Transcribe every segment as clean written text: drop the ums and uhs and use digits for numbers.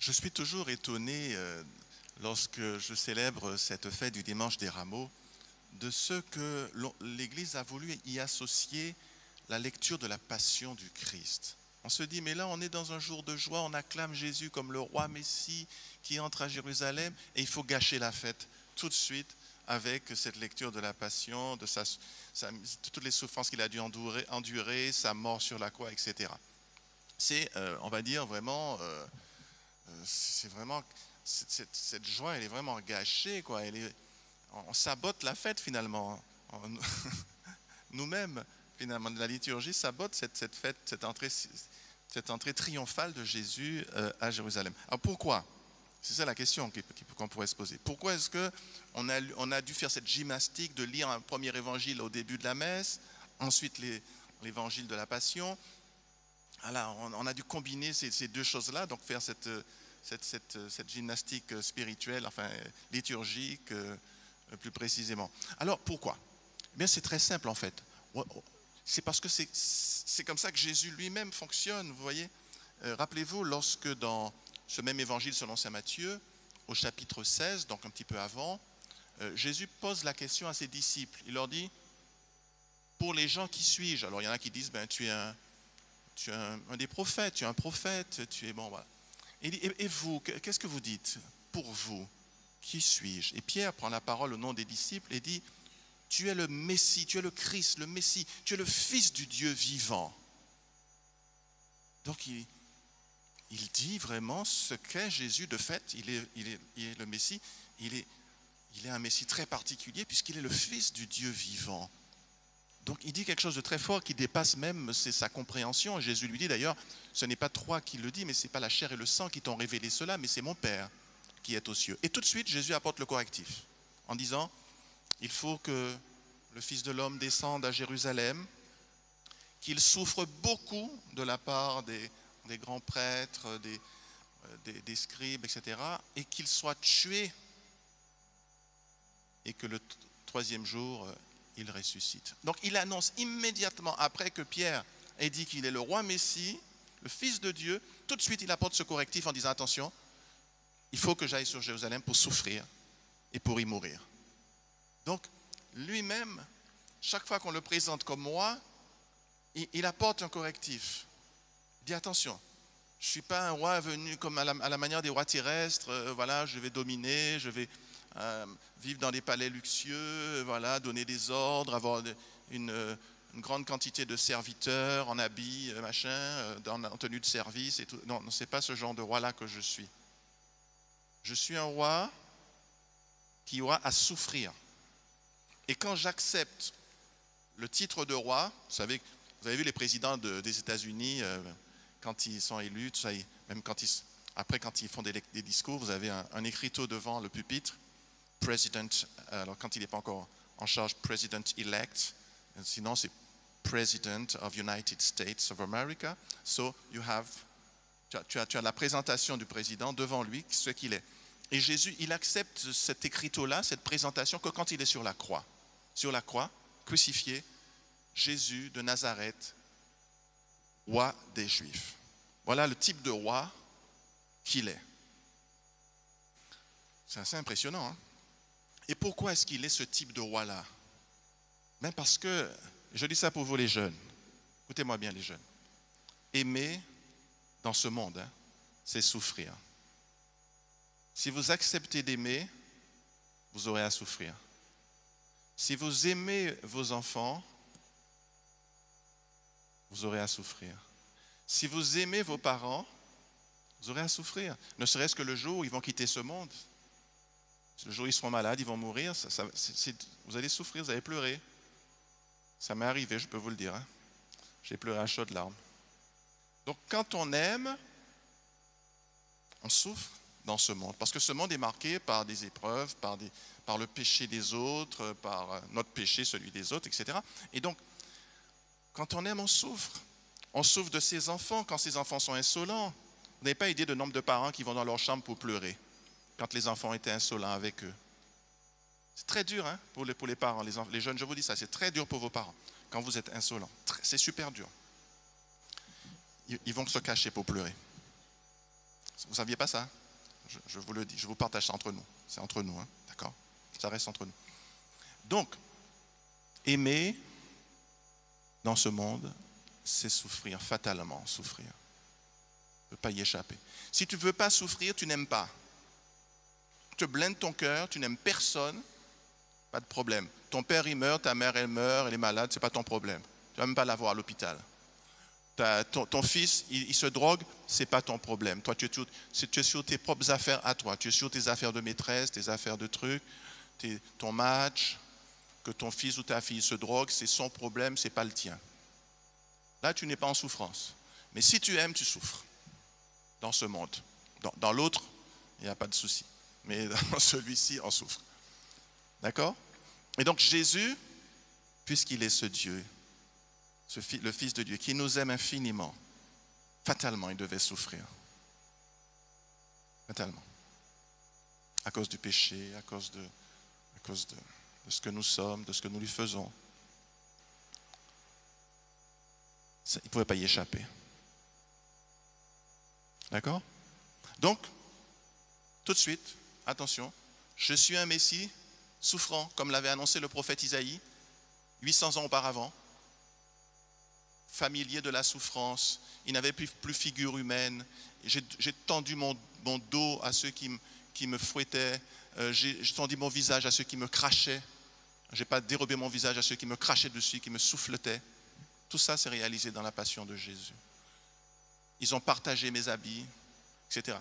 Je suis toujours étonné lorsque je célèbre cette fête du dimanche des rameaux de ce que l'Église a voulu y associer la lecture de la passion du Christ. On se dit, mais là on est dans un jour de joie, on acclame Jésus comme le roi Messie qui entre à Jérusalem et il faut gâcher la fête tout de suite avec cette lecture de la passion, de toutes les souffrances qu'il a dû endurer, sa mort sur la croix, etc. C'est, on va dire, vraiment... c'est vraiment cette joie, elle est vraiment gâchée, quoi. On sabote la fête finalement. Nous-mêmes, finalement, la liturgie sabote cette fête, cette entrée triomphale de Jésus à Jérusalem. Alors pourquoi? C'est ça la question qu'on pourrait se poser. Pourquoi est-ce qu'on a dû faire cette gymnastique de lire un premier évangile au début de la messe, ensuite l'évangile de la Passion? Alors, on a dû combiner ces deux choses-là, donc faire cette gymnastique spirituelle, enfin liturgique plus précisément. Alors pourquoi? Eh bien, c'est très simple en fait. C'est parce que c'est comme ça que Jésus lui-même fonctionne, vous voyez. Rappelez-vous, lorsque dans ce même évangile selon saint Matthieu, au chapitre 16, donc un petit peu avant, Jésus pose la question à ses disciples. Il leur dit, pour les gens, qui suis-je? Alors il y en a qui disent, ben, tu es un des prophètes, tu es un prophète, tu es bon, voilà. Et vous, qu'est-ce que vous dites? Pour vous, qui suis-je? Et Pierre prend la parole au nom des disciples et dit, tu es le Messie, tu es le Christ, le Messie, tu es le Fils du Dieu vivant. Donc il dit vraiment ce qu'est Jésus. De fait, il est le Messie, il est un Messie très particulier puisqu'il est le Fils du Dieu vivant. Donc il dit quelque chose de très fort qui dépasse même sa compréhension. Jésus lui dit d'ailleurs, ce n'est pas toi qui le dis, mais ce n'est pas la chair et le sang qui t'ont révélé cela, mais c'est mon Père qui est aux cieux. Et tout de suite, Jésus apporte le correctif en disant, il faut que le Fils de l'homme descende à Jérusalem, qu'il souffre beaucoup de la part des grands prêtres, des scribes, etc., et qu'il soit tué, et que le troisième jour... il ressuscite. Donc il annonce immédiatement après que Pierre ait dit qu'il est le roi Messie, le Fils de Dieu, tout de suite il apporte ce correctif en disant attention, il faut que j'aille sur Jérusalem pour souffrir et pour y mourir. Donc lui-même, chaque fois qu'on le présente comme roi, il apporte un correctif. Il dit attention, je ne suis pas un roi venu comme à la manière des rois terrestres, voilà, je vais dominer, je vais... vivre dans des palais luxueux, voilà, donner des ordres, avoir une grande quantité de serviteurs en habits, machin, en tenue de service et tout. Non, ce n'est pas ce genre de roi-là que je suis. Je suis un roi qui aura à souffrir. Et quand j'accepte le titre de roi, vous avez vu les présidents des États-Unis, quand ils sont élus, tout ça, même quand ils font des discours, vous avez un écriteau devant le pupitre, President, alors quand il n'est pas encore en charge, President-elect, sinon c'est President of United States of America. So tu as la présentation du président devant lui, ce qu'il est. Et Jésus, il accepte cet écriteau-là, cette présentation, que quand il est sur la croix. Sur la croix, crucifié, Jésus de Nazareth, roi des Juifs. Voilà le type de roi qu'il est. C'est assez impressionnant, hein? Et pourquoi est-ce qu'il est ce type de roi-là? Ben parce que, je dis ça pour vous les jeunes, écoutez-moi bien les jeunes, aimer dans ce monde, hein, c'est souffrir. Si vous acceptez d'aimer, vous aurez à souffrir. Si vous aimez vos enfants, vous aurez à souffrir. Si vous aimez vos parents, vous aurez à souffrir. Ne serait-ce que le jour où ils vont quitter ce monde. Le jour où ils seront malades, ils vont mourir, vous allez souffrir, vous allez pleurer. Ça m'est arrivé, je peux vous le dire. Hein. J'ai pleuré à chaudes larmes. Donc quand on aime, on souffre dans ce monde. Parce que ce monde est marqué par des épreuves, par le péché des autres, par notre péché, celui des autres, etc. Et donc, quand on aime, on souffre. On souffre de ses enfants quand ses enfants sont insolents. Vous n'avez pas idée du nombre de parents qui vont dans leur chambre pour pleurer quand les enfants étaient insolents avec eux. C'est très dur, hein, pour les parents, les jeunes, je vous dis ça, c'est très dur pour vos parents quand vous êtes insolents. C'est super dur. Ils vont se cacher pour pleurer. Vous ne saviez pas ça? Je vous le dis, je vous partage ça entre nous. C'est entre nous, hein, d'accord? Ça reste entre nous. Donc, aimer dans ce monde, c'est souffrir, fatalement souffrir. Tu ne peux pas y échapper. Si tu ne veux pas souffrir, tu n'aimes pas. Tu blindes ton cœur, tu n'aimes personne, pas de problème. Ton père, il meurt, ta mère, elle meurt, elle est malade, ce n'est pas ton problème. Tu ne vas même pas la voir à l'hôpital. Ton fils, il se drogue, ce n'est pas ton problème. Toi, tu es sur tes propres affaires à toi. Tu es sur tes affaires de maîtresse, tes affaires de trucs, ton match. Que ton fils ou ta fille se drogue, c'est son problème, ce n'est pas le tien. Là, tu n'es pas en souffrance. Mais si tu aimes, tu souffres. Dans ce monde. Dans l'autre, il n'y a pas de souci. Mais dans celui-ci, on souffre. D'accord? Et donc Jésus, puisqu'il est ce Dieu, le Fils de Dieu, qui nous aime infiniment, fatalement, il devait souffrir. Fatalement. À cause du péché, à cause de ce que nous sommes, de ce que nous lui faisons. Il ne pouvait pas y échapper. D'accord? Donc, tout de suite, attention, je suis un Messie souffrant, comme l'avait annoncé le prophète Isaïe, 800 ans auparavant, familier de la souffrance, il n'avait plus figure humaine, j'ai tendu mon dos à ceux qui me fouettaient, j'ai tendu mon visage à ceux qui me crachaient, je n'ai pas dérobé mon visage à ceux qui me crachaient dessus, qui me souffletaient. Tout ça s'est réalisé dans la passion de Jésus. Ils ont partagé mes habits, etc.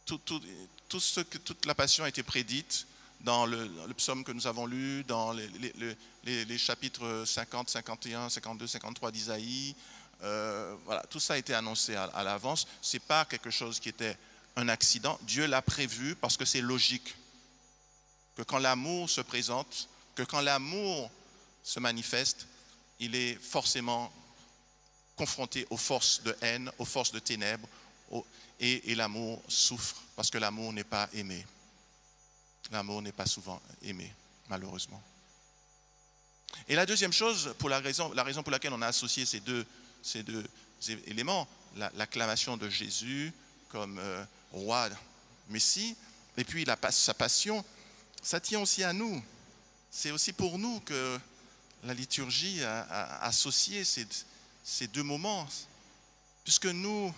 Toute la passion a été prédite dans le psaume que nous avons lu, dans les chapitres 50, 51, 52, 53 d'Isaïe. Voilà, tout ça a été annoncé à l'avance. Ce n'est pas quelque chose qui était un accident. Dieu l'a prévu parce que c'est logique. Que quand l'amour se présente, que quand l'amour se manifeste, il est forcément confronté aux forces de haine, aux forces de ténèbres, et l'amour souffre parce que l'amour n'est pas aimé. L'amour n'est pas souvent aimé, malheureusement. Et la deuxième chose, la raison pour laquelle on a associé ces deux éléments, l'acclamation de Jésus comme roi, Messie, et puis sa passion, ça tient aussi à nous. C'est aussi pour nous que la liturgie a associé ces deux moments, puisque nous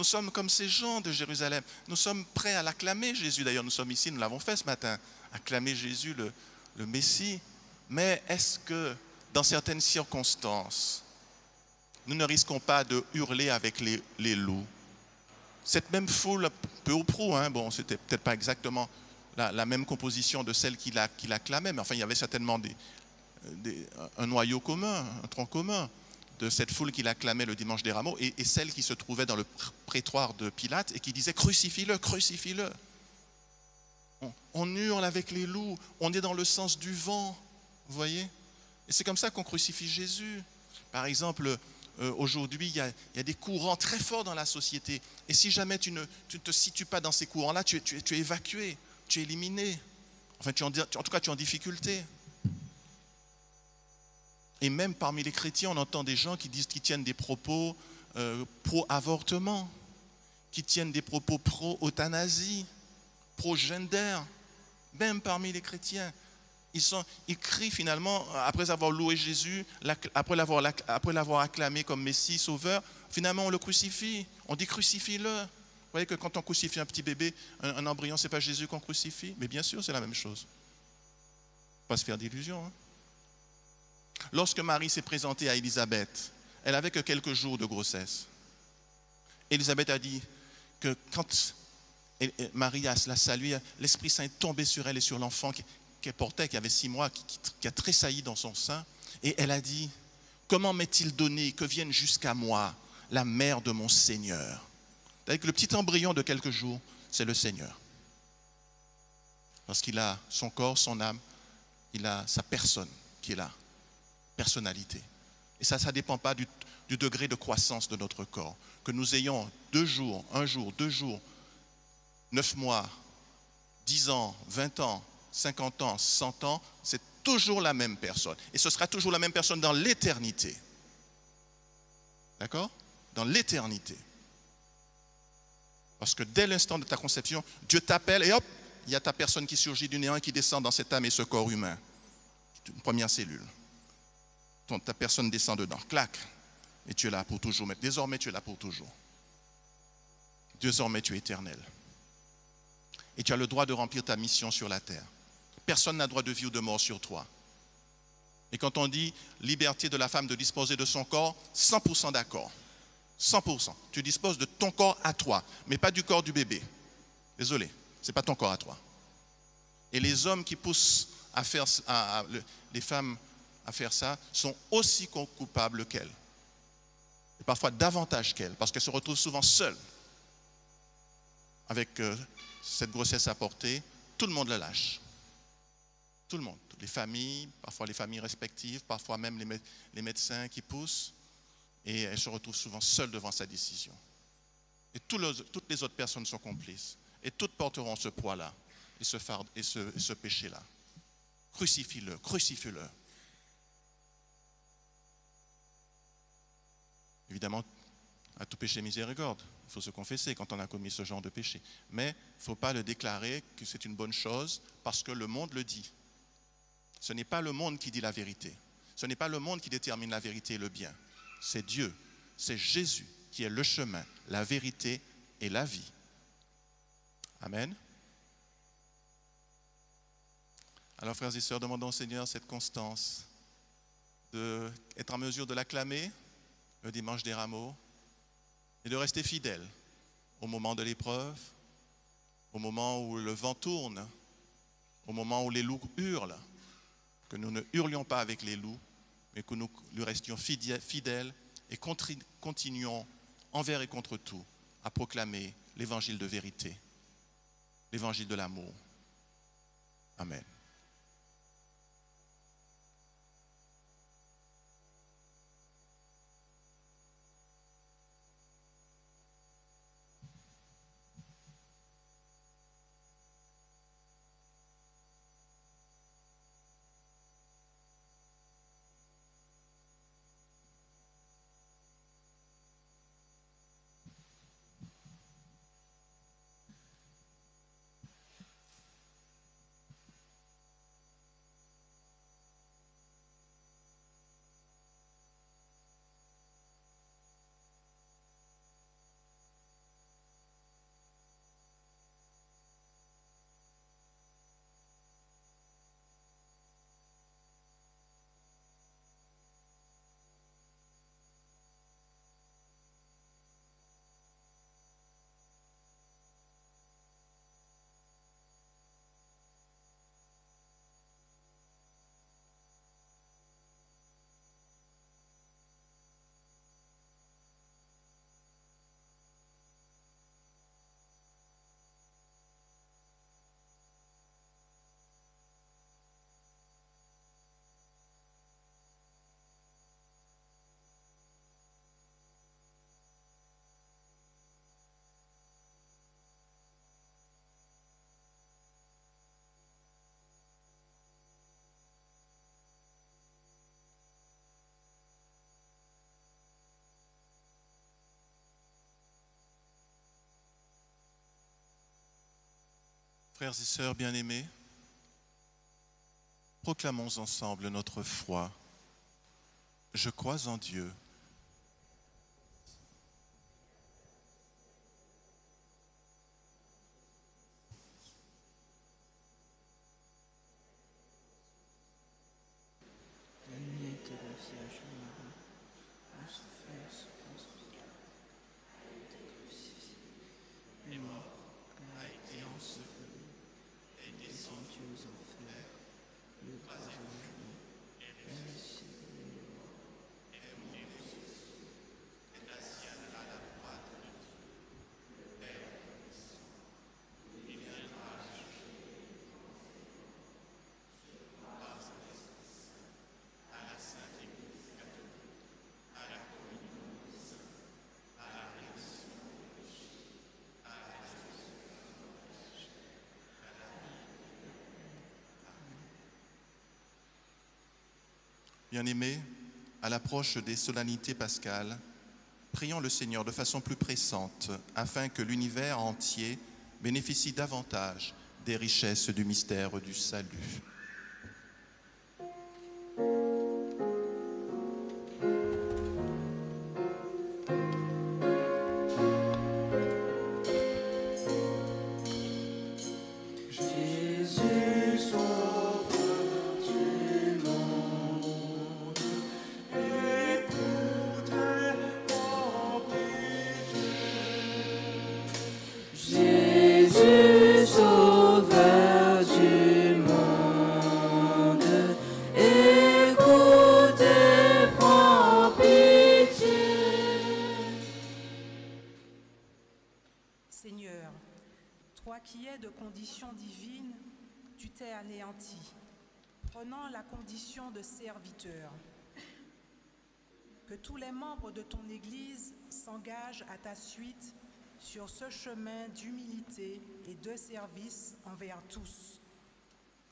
sommes comme ces gens de Jérusalem. Nous sommes prêts à l'acclamer, Jésus. D'ailleurs, nous sommes ici, nous l'avons fait ce matin, acclamer Jésus, le Messie. Mais est-ce que, dans certaines circonstances, nous ne risquons pas de hurler avec les loups? Cette même foule, peu ou prou, hein, bon, c'était peut-être pas exactement la même composition de celle qui l'acclamait, mais enfin, il y avait certainement un noyau commun, un tronc commun de cette foule qui l'acclamait le dimanche des Rameaux et celle qui se trouvait dans le prétoire de Pilate et qui disait « Crucifie-le, crucifie-le ». On hurle avec les loups, on est dans le sens du vent, vous voyez? Et c'est comme ça qu'on crucifie Jésus. Par exemple, aujourd'hui, il y a des courants très forts dans la société. Et si jamais tu ne te situes pas dans ces courants-là, tu es évacué, tu es éliminé. Enfin, en tout cas, tu es en difficulté. Et même parmi les chrétiens, on entend des gens qui tiennent des propos pro-avortement, qui tiennent des propos pro-euthanasie, pro-gender. Même parmi les chrétiens, ils crient finalement, après avoir loué Jésus, après l'avoir acclamé comme Messie, Sauveur, finalement on le crucifie. On dit crucifie-le. Vous voyez que quand on crucifie un petit bébé, un embryon, ce n'est pas Jésus qu'on crucifie. Mais bien sûr, c'est la même chose. Pas se faire d'illusions. Hein. Lorsque Marie s'est présentée à Élisabeth, elle n'avait que quelques jours de grossesse. Élisabeth a dit que quand Marie l'a saluée, l'Esprit Saint est tombé sur elle et sur l'enfant qu'elle portait, qui avait 6 mois, qui a tressailli dans son sein. Et elle a dit, comment m'est-il donné que vienne jusqu'à moi la mère de mon Seigneur? C'est-à-dire que le petit embryon de quelques jours, c'est le Seigneur. Parce qu'il a son corps, son âme, il a sa personne qui est là. Personnalité. Et ça ne dépend pas du degré de croissance de notre corps. Que nous ayons 2 jours, 1 jour, 2 jours, 9 mois, 10 ans, 20 ans, 50 ans, 100 ans, c'est toujours la même personne. Et ce sera toujours la même personne dans l'éternité. D'accord? Dans l'éternité. Parce que dès l'instant de ta conception, Dieu t'appelle et hop, il y a ta personne qui surgit du néant et qui descend dans cette âme et ce corps humain. Une première cellule. Ta personne descend dedans, clac, et tu es là pour toujours. Désormais, tu es là pour toujours. Désormais, tu es éternel. Et tu as le droit de remplir ta mission sur la terre. Personne n'a droit de vie ou de mort sur toi. Et quand on dit liberté de la femme de disposer de son corps, 100% d'accord. 100%. Tu disposes de ton corps à toi, mais pas du corps du bébé. Désolé, ce n'est pas ton corps à toi. Et les hommes qui poussent à faire, les femmes à faire ça sont aussi coupables qu'elles. Et parfois davantage qu'elles, parce qu'elles se retrouvent souvent seules. Avec cette grossesse à porter, tout le monde le lâche. Tout le monde. Les familles, parfois les familles respectives, parfois même les médecins qui poussent. Et elles se retrouvent souvent seules devant sa décision. Et toutes les autres personnes sont complices. Et toutes porteront ce poids-là et ce fardeau et ce péché-là. Crucifie-le, crucifie-le. Évidemment, à tout péché miséricorde. Il faut se confesser quand on a commis ce genre de péché. Mais il ne faut pas le déclarer que c'est une bonne chose parce que le monde le dit. Ce n'est pas le monde qui dit la vérité. Ce n'est pas le monde qui détermine la vérité et le bien. C'est Dieu, c'est Jésus qui est le chemin, la vérité et la vie. Amen. Alors frères et sœurs, demandons au Seigneur cette constance d'être en mesure de l'acclamer le dimanche des rameaux et de rester fidèle au moment de l'épreuve, au moment où le vent tourne, au moment où les loups hurlent, que nous ne hurlions pas avec les loups, mais que nous lui restions fidèles et continuions envers et contre tout à proclamer l'évangile de vérité, l'évangile de l'amour. Amen. Frères et sœurs bien-aimés, proclamons ensemble notre foi. Je crois en Dieu. Bien-aimés, à l'approche des solennités pascales, Prions le Seigneur de façon plus pressante, afin que l'univers entier bénéficie davantage des richesses du mystère du salut. Seigneur, toi qui es de condition divine, tu t'es anéanti, prenant la condition de serviteur. Que tous les membres de ton Église s'engagent à ta suite sur ce chemin d'humilité et de service envers tous.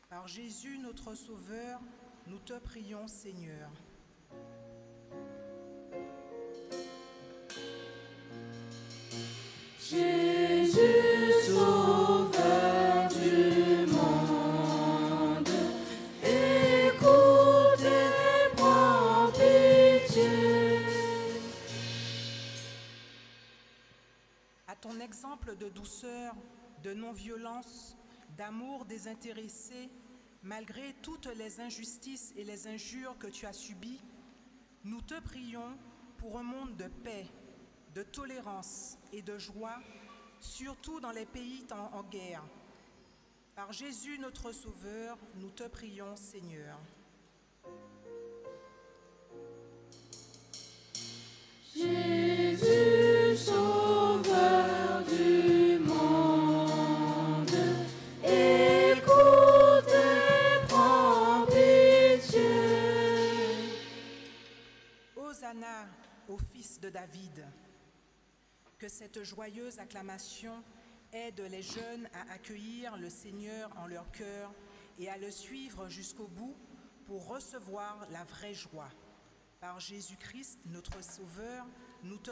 Par Jésus notre Sauveur, nous te prions, Seigneur. Jésus, Sauveur du monde, écoute et prends pitié. À ton exemple de douceur, de non-violence, d'amour désintéressé, malgré toutes les injustices et les injures que tu as subies, nous te prions pour un monde de paix, de tolérance et de joie, surtout dans les pays en guerre. Par Jésus notre Sauveur, nous te prions, Seigneur. Jésus, Sauveur du monde, écoute et prends pitié. Hosanna au Fils de David. Que cette joyeuse acclamation aide les jeunes à accueillir le Seigneur en leur cœur et à le suivre jusqu'au bout pour recevoir la vraie joie. Par Jésus-Christ, notre Sauveur, nous te